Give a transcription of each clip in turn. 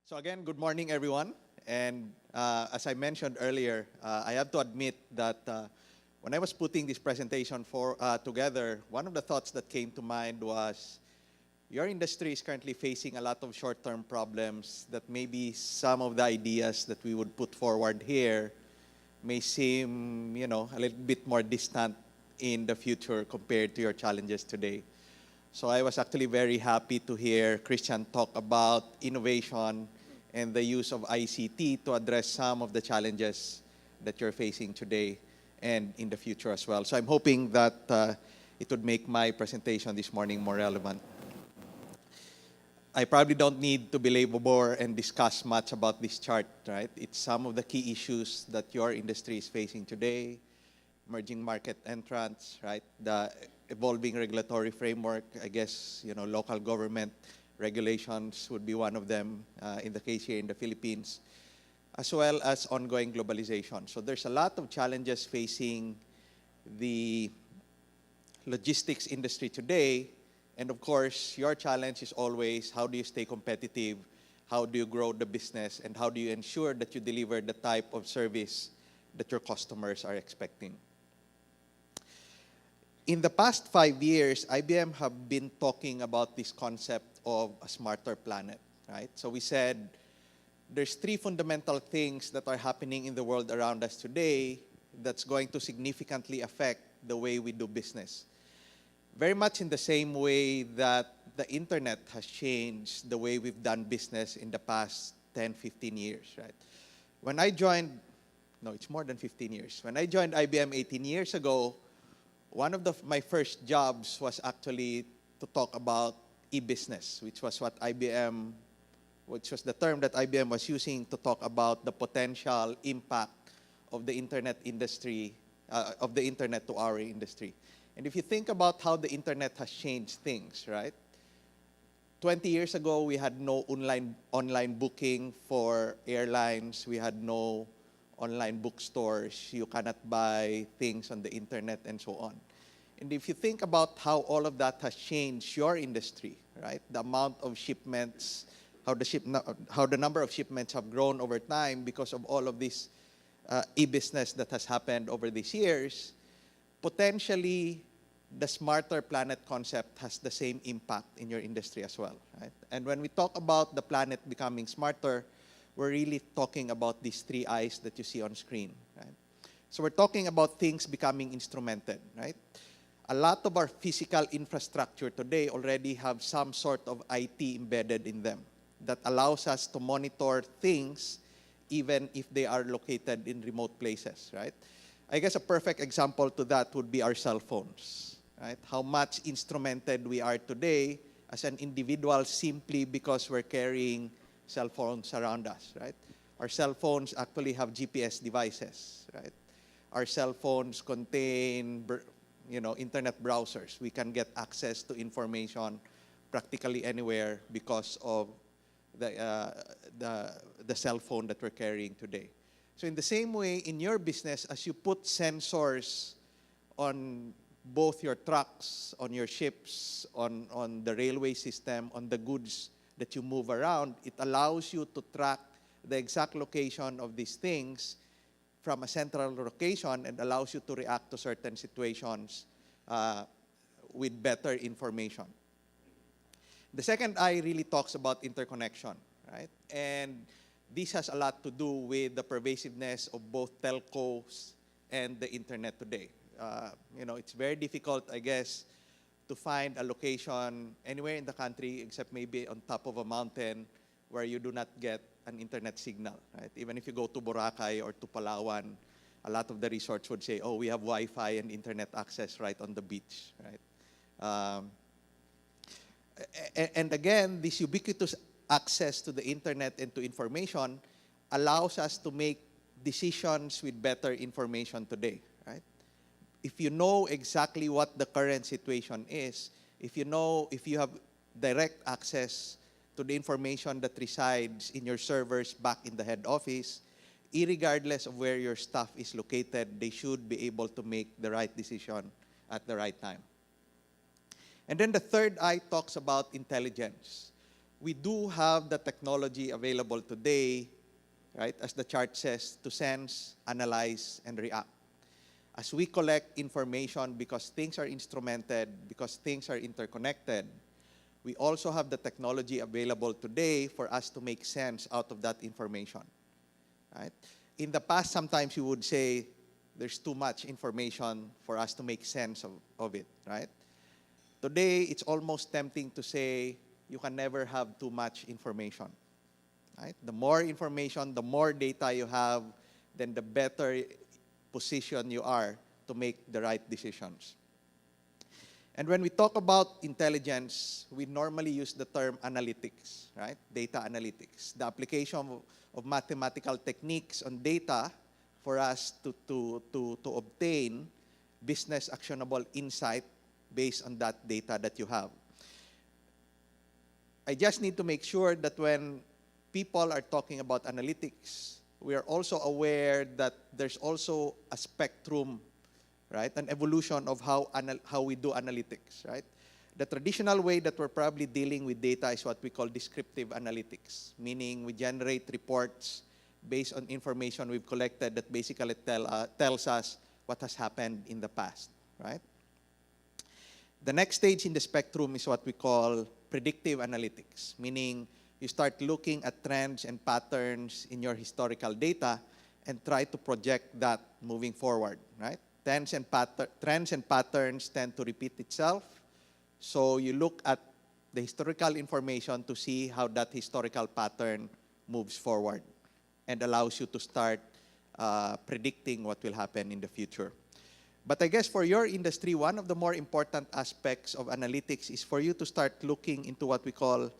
So again, good morning, everyone. And as I mentioned earlier, I have to admit that when I was putting this presentation together, one of the thoughts that came to mind was your industry is currently facing a lot of short-term problems that maybe some of the ideas that we would put forward here may seem, a little bit more distant in the future compared to your challenges today. So I was actually very happy to hear Christian talk about innovation and the use of ICT to address some of the challenges that you're facing today and in the future as well. So I'm hoping that it would make my presentation this morning more relevant. I probably don't need to belabor more and discuss much about this chart, right? It's some of the key issues that your industry is facing today: emerging market entrants, right? The evolving regulatory framework. I guess, local government regulations would be one of them in the case here in the Philippines, as well as ongoing globalization. So there's a lot of challenges facing the logistics industry today. And of course, your challenge is always, how do you stay competitive? How do you grow the business? And how do you ensure that you deliver the type of service that your customers are expecting? In the past 5 years, IBM have been talking about this concept of a smarter planet, right? So we said there's 3 fundamental things that are happening in the world around us today that's going to significantly affect the way we do business. Very much in the same way that the internet has changed the way we've done business in the past 10, 15 years, right? When I joined, no, it's more than 15 years. When I joined IBM 18 years ago, one of my first jobs was actually to talk about e-business, which was the term that IBM was using to talk about the potential impact of the internet industry, of the internet to our industry. And if you think about how the internet has changed things, right? 20 years ago, we had no online booking for airlines. We had no online bookstores. You cannot buy things on the internet and so on. And if you think about how all of that has changed your industry, right? The amount of shipments, how the number of shipments have grown over time because of all of this e-business that has happened over these years, potentially the smarter planet concept has the same impact in your industry as well, right? And when we talk about the planet becoming smarter, we're really talking about these 3 I's that you see on screen, right? So we're talking about things becoming instrumented, right? A lot of our physical infrastructure today already have some sort of IT embedded in them that allows us to monitor things even if they are located in remote places, right? I guess a perfect example to that would be our cell phones, right? How much instrumented we are today as an individual simply because we're carrying cell phones around us, right? Our cell phones actually have GPS devices, right? Our cell phones contain, internet browsers. We can get access to information practically anywhere because of the cell phone that we're carrying today. So in the same way, in your business, as you put sensors on both your trucks, on your ships, on the railway system, on the goods that you move around, it allows you to track the exact location of these things from a central location and allows you to react to certain situations with better information. The second I really talks about interconnection, right? And this has a lot to do with the pervasiveness of both telcos and the internet today. It's very difficult, I guess, to find a location anywhere in the country except maybe on top of a mountain where you do not get an internet signal, right? Even if you go to Boracay or to Palawan, a lot of the resorts would say, oh, we have Wi-Fi and internet access right on the beach, right? And again, this ubiquitous access to the internet and to information allows us to make decisions with better information today, right? If you know exactly what the current situation is, if you have direct access to the information that resides in your servers back in the head office, irregardless of where your staff is located, they should be able to make the right decision at the right time. And then the third I talks about intelligence. we do have the technology available today, right, as the chart says, to sense, analyze, and react. As we collect information, because things are instrumented, because things are interconnected, we also have the technology available today for us to make sense out of that information, right? In the past, sometimes you would say there's too much information for us to make sense of it, right? Today, it's almost tempting to say you can never have too much information, right? The more information, the more data you have, then the better position you are to make the right decisions. And when we talk about intelligence, we normally use the term analytics, right? Data analytics. The application of mathematical techniques on data for us to obtain business actionable insight based on that data that you have. I just need to make sure that when people are talking about analytics, we are also aware that there's also a spectrum, right? An evolution of how we do analytics, right? The traditional way that we're probably dealing with data is what we call descriptive analytics, meaning we generate reports based on information we've collected that basically tells us what has happened in the past, right? The next stage in the spectrum is what we call predictive analytics, meaning you start looking at trends and patterns in your historical data and try to project that moving forward, right? Trends and patterns tend to repeat itself. So you look at the historical information to see how that historical pattern moves forward and allows you to start predicting what will happen in the future. But I guess for your industry, one of the more important aspects of analytics is for you to start looking into what we call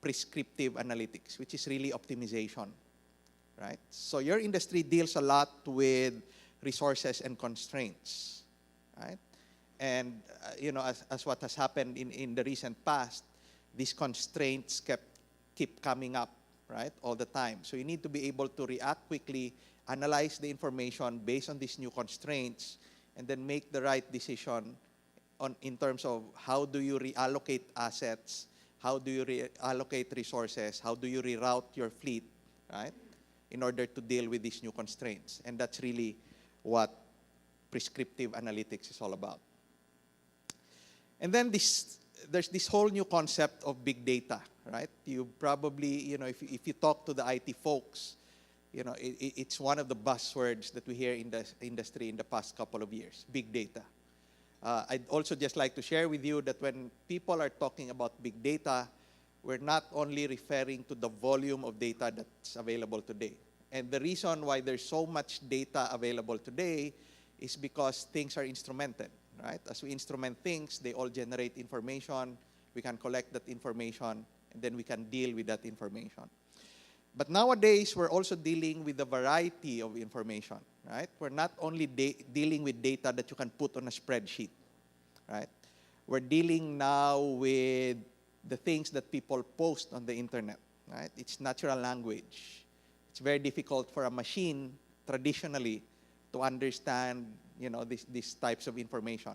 prescriptive analytics, which is really optimization, right? So your industry deals a lot with resources and constraints, right? And, as what has happened in the recent past, these constraints keep coming up, right, all the time. So you need to be able to react quickly, analyze the information based on these new constraints, and then make the right decision in terms of how do you reallocate assets, how do you reallocate resources, how do you reroute your fleet, right, in order to deal with these new constraints. And that's really what prescriptive analytics is all about. And then there's this whole new concept of big data, right? You probably, if you talk to the IT folks, it's one of the buzzwords that we hear in the industry in the past couple of years, big data. I'd also just like to share with you that when people are talking about big data, we're not only referring to the volume of data that's available today. And the reason why there's so much data available today is because things are instrumented, right? As we instrument things, they all generate information. We can collect that information, and then we can deal with that information. But nowadays, we're also dealing with a variety of information, right? We're not only dealing with data that you can put on a spreadsheet, right? We're dealing now with the things that people post on the internet, right? It's natural language. It's very difficult for a machine, traditionally, to understand, these types of information.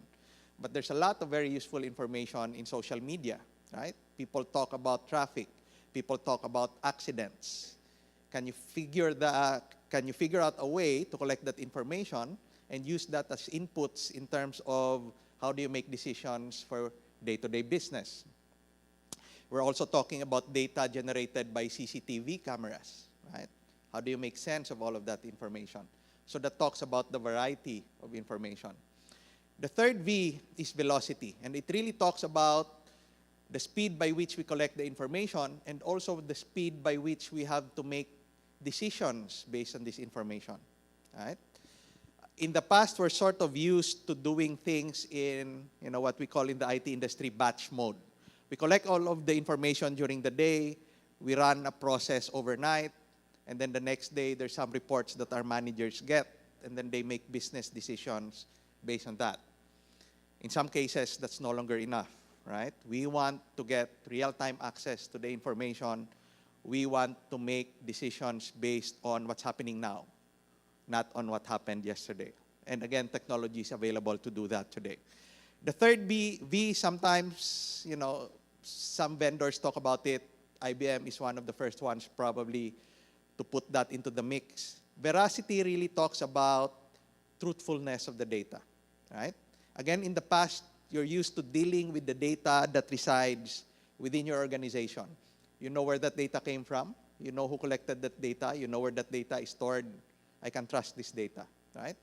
But there's a lot of very useful information in social media, right? People talk about traffic. People talk about accidents. Can you figure out a way to collect that information and use that as inputs in terms of how do you make decisions for day-to-day business? We're also talking about data generated by CCTV cameras, right? How do you make sense of all of that information? So that talks about the variety of information. The third V is velocity, and it really talks about the speed by which we collect the information, and also the speed by which we have to make decisions based on this information, right? In the past, we're sort of used to doing things in, what we call in the IT industry batch mode. We collect all of the information during the day, we run a process overnight, and then the next day, there's some reports that our managers get, and then they make business decisions based on that. In some cases, that's no longer enough. Right? We want to get real-time access to the information. We want to make decisions based on what's happening now, not on what happened yesterday. And again, technology is available to do that today. The third V, sometimes, some vendors talk about it IBM is one of the first ones probably to put that into the mix. Veracity really talks about truthfulness of the data, right? Again, in the past, you're used to dealing with the data that resides within your organization. You know where that data came from. You know who collected that data. You know where that data is stored. I can trust this data, right?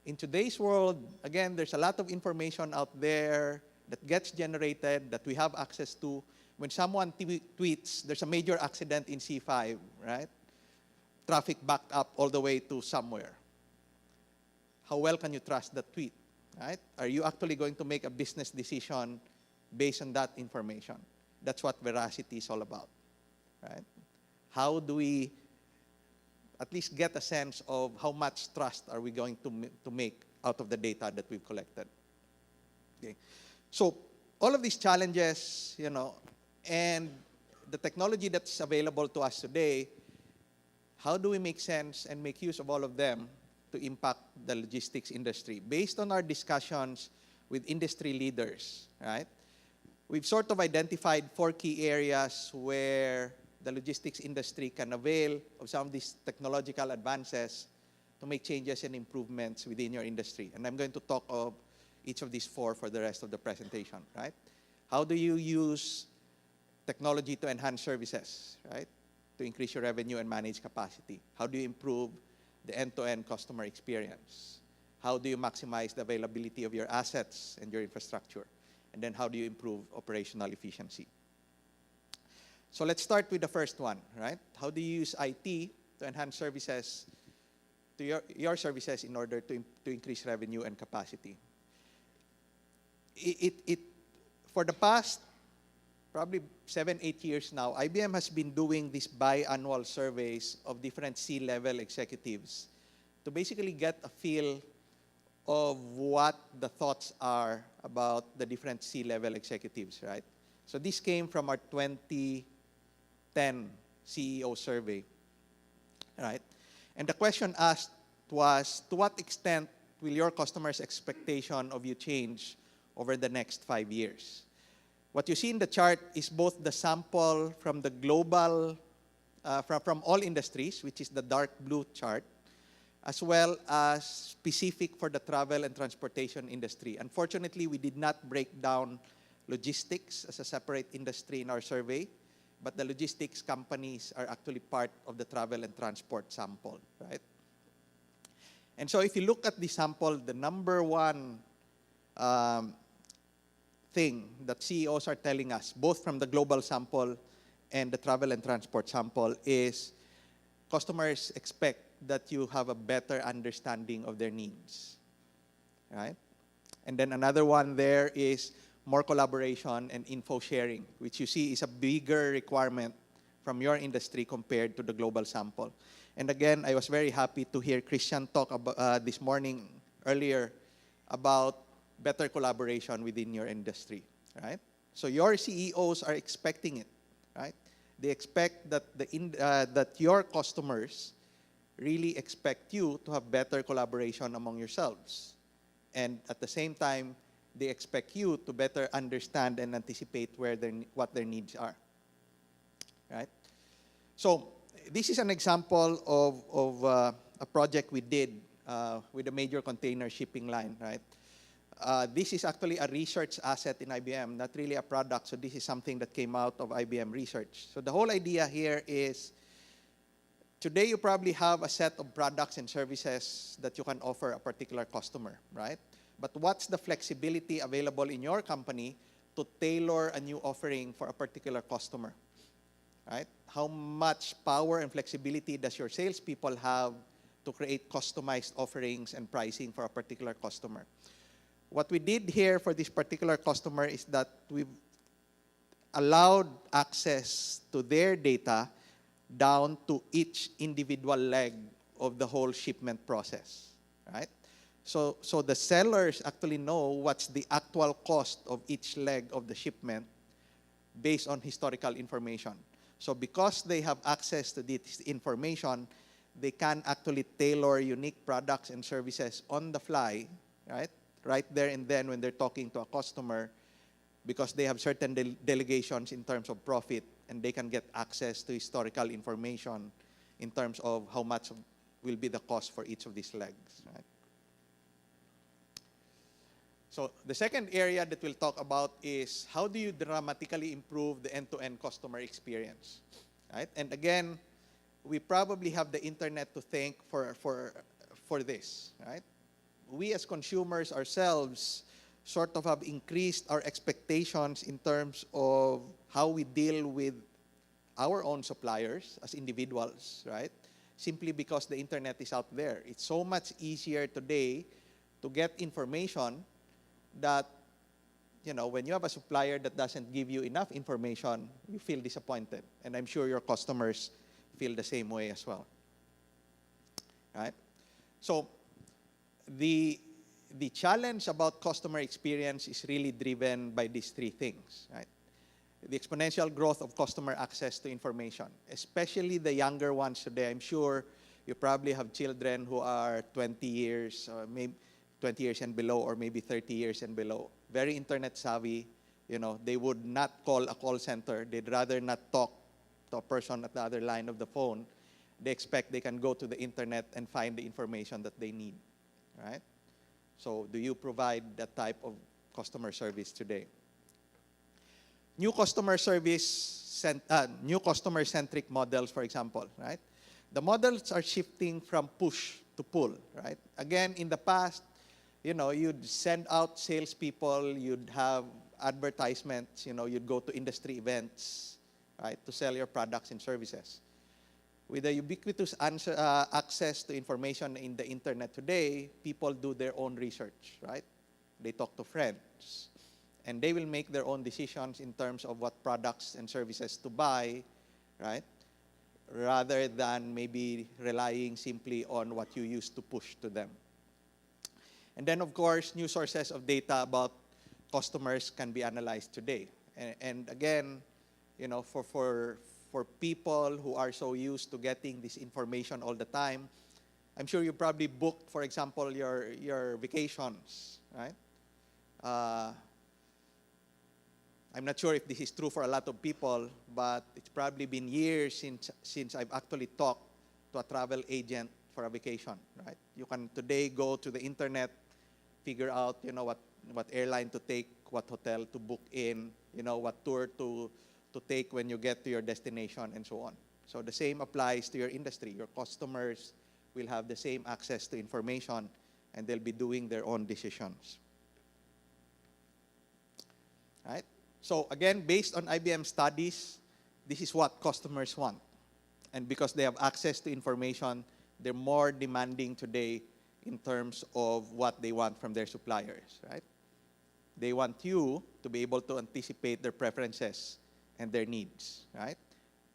In today's world, again, there's a lot of information out there that gets generated that we have access to. When someone tweets, there's a major accident in C5, right? Traffic backed up all the way to somewhere. How well can you trust that tweet, right? Are you actually going to make a business decision based on that information? That's what veracity is all about, right? How do we at least get a sense of how much trust are we going to make out of the data that we've collected? Okay. So all of these challenges, and the technology that's available to us today, how do we make sense and make use of all of them to impact the logistics industry? Based on our discussions with industry leaders, right? We've sort of identified 4 key areas where the logistics industry can avail of some of these technological advances to make changes and improvements within your industry. And I'm going to talk of each of these 4 for the rest of the presentation, right? How do you use technology to enhance services, right? To increase your revenue and manage capacity? How do you improve the end-to-end customer experience? How do you maximize the availability of your assets and your infrastructure? And then how do you improve operational efficiency? So let's start with the first one, right? How do you use IT to enhance services, to your services in order to increase revenue and capacity? For the past probably 7-8 years now, IBM has been doing these biannual surveys of different C-level executives to basically get a feel of what the thoughts are about the different C-level executives, right? So this came from our 2010 CEO survey, right? And the question asked was, to what extent will your customers' expectation of you change over the next 5 years? What you see in the chart is both the sample from the global, from all industries, which is the dark blue chart, as well as specific for the travel and transportation industry. Unfortunately, we did not break down logistics as a separate industry in our survey, but the logistics companies are actually part of the travel and transport sample, right? And so if you look at the sample, the number one thing that CEOs are telling us, both from the global sample and the travel and transport sample, is customers expect that you have a better understanding of their needs, right? And then another one there is more collaboration and info sharing, which you see is a bigger requirement from your industry compared to the global sample. And again, I was very happy to hear Christian talk about this morning earlier about better collaboration within your industry, right? So your CEOs are expecting it, right? They expect that that your customers really expect you to have better collaboration among yourselves. And at the same time, they expect you to better understand and anticipate what their needs are, right? So this is an example of a project we did with a major container shipping line, right? This is actually a research asset in IBM, not really a product. So this is something that came out of IBM research. So the whole idea here is, today you probably have a set of products and services that you can offer a particular customer, right? But what's the flexibility available in your company to tailor a new offering for a particular customer, right? How much power and flexibility does your salespeople have to create customized offerings and pricing for a particular customer? What we did here for this particular customer is that we've allowed access to their data down to each individual leg of the whole shipment process, right? So the sellers actually know what's the actual cost of each leg of the shipment based on historical information. So because they have access to this information, they can actually tailor unique products and services on the fly, right? Right there and then when they're talking to a customer, because they have certain delegations in terms of profit and they can get access to historical information in terms of how much will be the cost for each of these legs, right? So the second area that we'll talk about is how do you dramatically improve the end-to-end customer experience, right? And again, we probably have the internet to thank for this, right? We as consumers ourselves sort of have increased our expectations in terms of how we deal with our own suppliers as individuals, right? Simply because the internet is out there. It's so much easier today to get information that, you know, when you have a supplier that doesn't give you enough information, you feel disappointed. And I'm sure your customers feel the same way as well, right? So the challenge about customer experience is really driven by these three things, right? The exponential growth of customer access to information, especially the younger ones today. I'm sure you probably have children who are 20 years, or maybe 20 years and below, or maybe 30 years and below. Very internet savvy. You know, they would not call a call center. They'd rather not talk to a person at the other line of the phone. They expect they can go to the internet and find the information that they need, right? So do you provide that type of customer service today? New customer-centric models, for example, right? The models are shifting from push to pull, right? Again, in the past, you know, you'd send out salespeople, you'd have advertisements, you know, you'd go to industry events, right, to sell your products and services. With the ubiquitous access to information in the internet today, people do their own research, right? They talk to friends. And they will make their own decisions in terms of what products and services to buy, right? Rather than maybe relying simply on what you used to push to them. And then, of course, new sources of data about customers can be analyzed today. And again, you know, for people who are so used to getting this information all the time, I'm sure you probably booked, for example, your vacations, right? I'm not sure if this is true for a lot of people, but it's probably been years since I've actually talked to a travel agent for a vacation, right? You can today go to the internet, figure out, you know, what airline to take, what hotel to book in, you know, what tour to take when you get to your destination, and so on. So the same applies to your industry. Your customers will have the same access to information, and they'll be doing their own decisions, right? So again, based on IBM studies, this is what customers want. And because they have access to information, they're more demanding today in terms of what they want from their suppliers, right? They want you to be able to anticipate their preferences and their needs, right?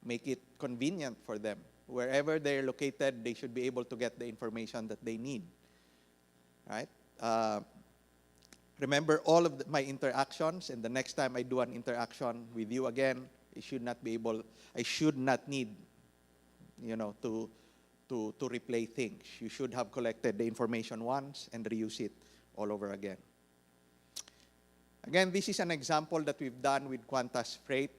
Make it convenient for them. Wherever they're located, they should be able to get the information that they need, right? Remember all of my interactions, and the next time I do an interaction with you again, I should not need, you know, to replay things. You should have collected the information once and reuse it all over again. Again, this is an example that we've done with Qantas Freight.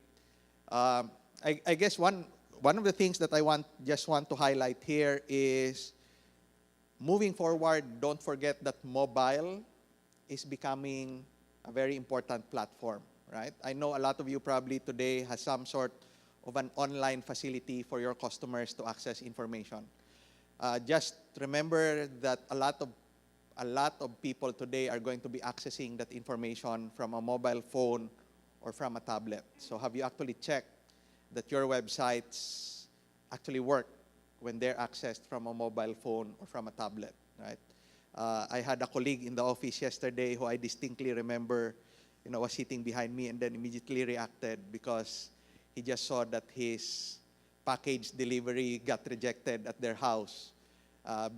I guess one of the things that I just want to highlight here is moving forward, don't forget that mobile is becoming a very important platform, right? I know a lot of you probably today has some sort of an online facility for your customers to access information. Just remember that a lot of people today are going to be accessing that information from a mobile phone or from a tablet. So have you actually checked that your websites actually work when they're accessed from a mobile phone or from a tablet, right? I had a colleague in the office yesterday who I distinctly remember, you know, was sitting behind me and then immediately reacted because he just saw that his package delivery got rejected at their house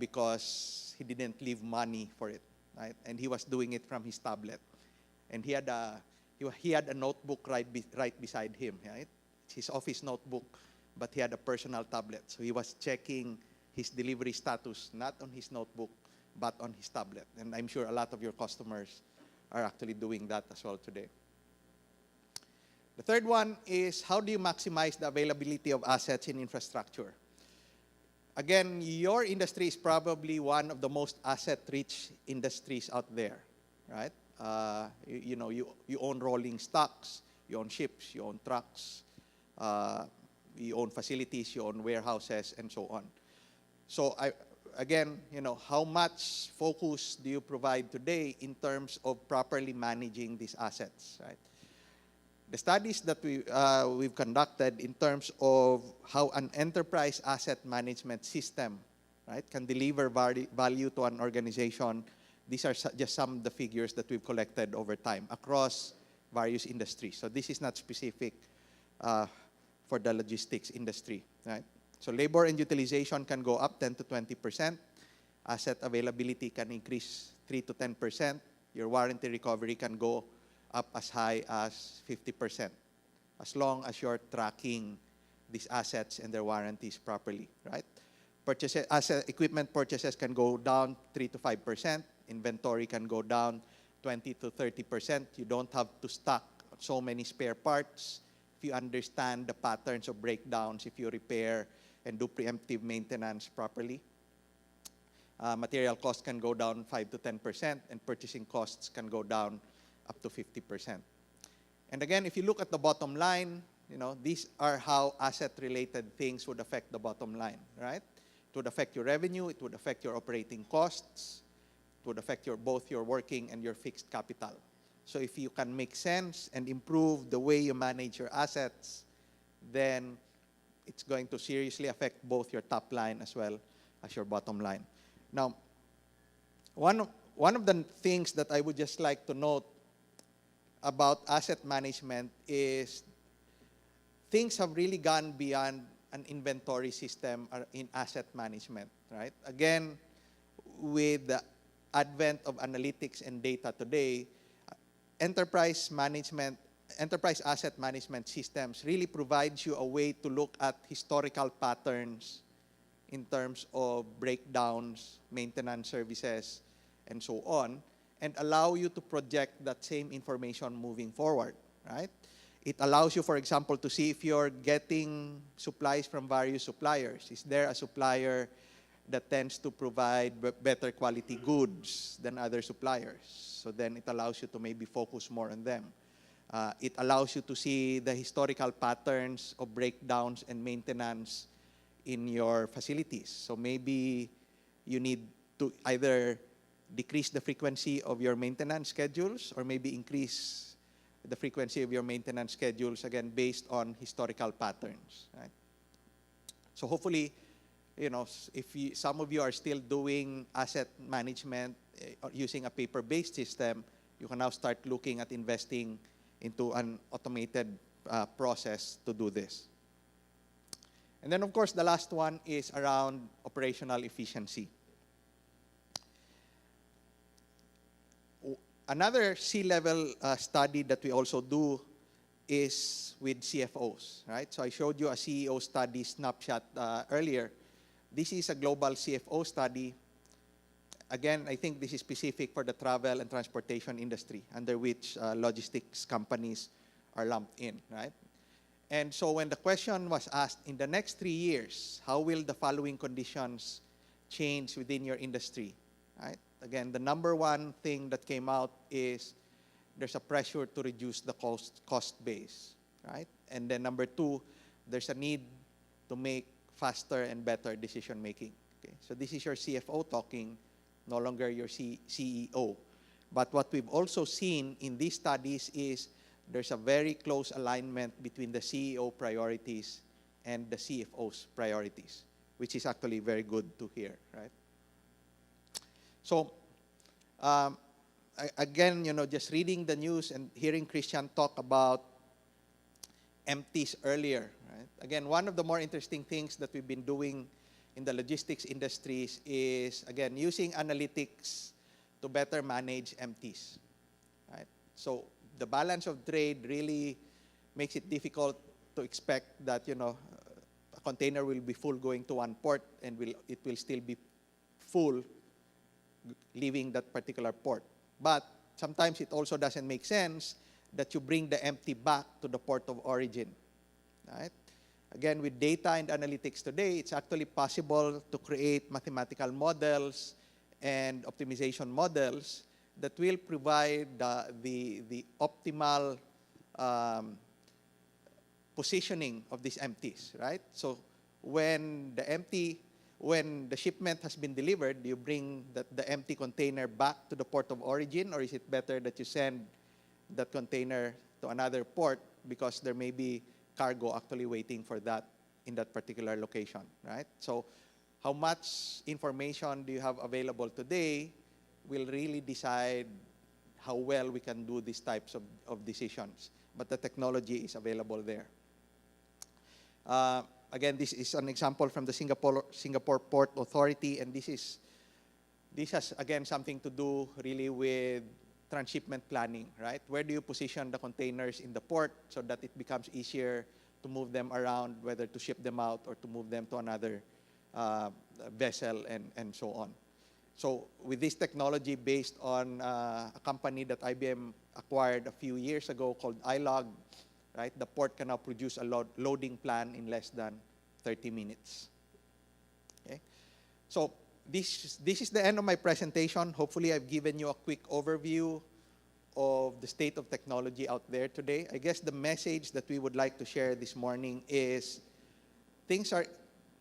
because he didn't leave money for it, right? And he was doing it from his tablet, and he had a notebook right beside him, right? It's his office notebook, but he had a personal tablet, so he was checking his delivery status not on his notebook but on his tablet. And I'm sure a lot of your customers are actually doing that as well today. The third one is how do you maximize the availability of assets in infrastructure? Again, your industry is probably one of the most asset-rich industries out there, right? You own rolling stocks, you own ships, you own trucks, you own facilities, you own warehouses, and so on. So again, how much focus do you provide today in terms of properly managing these assets, right? The studies that we've conducted in terms of how an enterprise asset management system, right, can deliver value to an organization, these are just some of the figures that we've collected over time across various industries. So this is not specific for the logistics industry, right? So labor and utilization can go up 10 to 20%. Asset availability can increase 3 to 10%. Your warranty recovery can go up as high as 50%, as long as you're tracking these assets and their warranties properly, right? Equipment purchases can go down 3 to 5%. Inventory can go down 20 to 30%. You don't have to stock so many spare parts. If you understand the patterns of breakdowns, if you repair and do preemptive maintenance properly. Material costs can go down 5 to 10%, and purchasing costs can go down up to 50%. And again, if you look at the bottom line, these are how asset-related things would affect the bottom line, right? It would affect your revenue, it would affect your operating costs, it would affect both your working and your fixed capital. So if you can make sense and improve the way you manage your assets, then it's going to seriously affect both your top line as well as your bottom line. Now, one of the things that I would just like to note about asset management is things have really gone beyond an inventory system in asset management, right? Again, with the advent of analytics and data today, enterprise asset management systems really provides you a way to look at historical patterns in terms of breakdowns, maintenance services, and so on, and allow you to project that same information moving forward, right? It allows you, for example, to see if you're getting supplies from various suppliers. Is there a supplier that tends to provide better quality goods than other suppliers? So then it allows you to maybe focus more on them. It allows you to see the historical patterns of breakdowns and maintenance in your facilities. So maybe you need to either decrease the frequency of your maintenance schedules or maybe increase the frequency of your maintenance schedules, again, based on historical patterns, right? So hopefully, if some of you are still doing asset management using a paper-based system, you can now start looking at investing into an automated process to do this. And then, of course, the last one is around operational efficiency. Another C-level study that we also do is with CFOs, right? So I showed you a CEO study snapshot earlier. This is a global CFO study. Again, I think this is specific for the travel and transportation industry, under which logistics companies are lumped in, right? And so when the question was asked, in the next 3 years, how will the following conditions change within your industry, right? Again, the number one thing that came out is there's a pressure to reduce the cost base, right? And then number two, there's a need to make faster and better decision making. Okay? So this is your CFO talking, no longer your CEO. But what we've also seen in these studies is there's a very close alignment between the CEO priorities and the CFO's priorities, which is actually very good to hear, right? So, again, just reading the news and hearing Christian talk about empties earlier, right? Again, one of the more interesting things that we've been doing in the logistics industries is, again, using analytics to better manage empties, right? So the balance of trade really makes it difficult to expect that, a container will be full going to one port and it will still be full leaving that particular port. But sometimes it also doesn't make sense that you bring the empty back to the port of origin, right? Again, with data and analytics today, it's actually possible to create mathematical models and optimization models that will provide the optimal positioning of these empties, right? So when the shipment has been delivered, do you bring the empty container back to the port of origin, or is it better that you send that container to another port because there may be cargo actually waiting for that in that particular location, right? So how much information do you have available today will really decide how well we can do these types of decisions. But the technology is available there. Again, this is an example from the Singapore Port Authority, and this has, again, something to do really with transshipment planning, right? Where do you position the containers in the port so that it becomes easier to move them around, whether to ship them out or to move them to another vessel and so on. So with this technology based on a company that IBM acquired a few years ago called iLog, right, the port can now produce a loading plan in less than 30 minutes. Okay? So this is the end of my presentation. Hopefully I've given you a quick overview of the state of technology out there today. I guess the message that we would like to share this morning is things are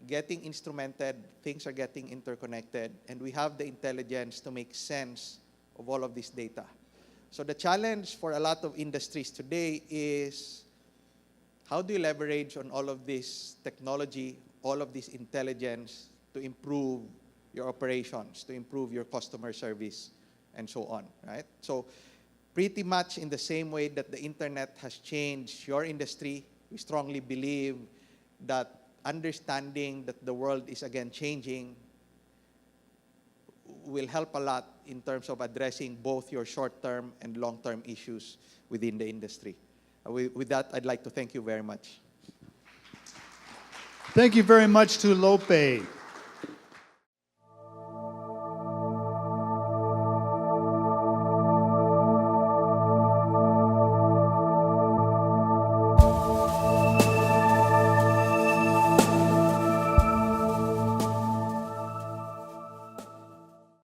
getting instrumented, things are getting interconnected, and we have the intelligence to make sense of all of this data. So the challenge for a lot of industries today is how do you leverage on all of this technology, all of this intelligence to improve your operations, to improve your customer service, and so on, right? So pretty much in the same way that the internet has changed your industry, we strongly believe that understanding that the world is again changing will help a lot in terms of addressing both your short-term and long-term issues within the industry. With that, I'd like to thank you very much. Thank you very much to Lope.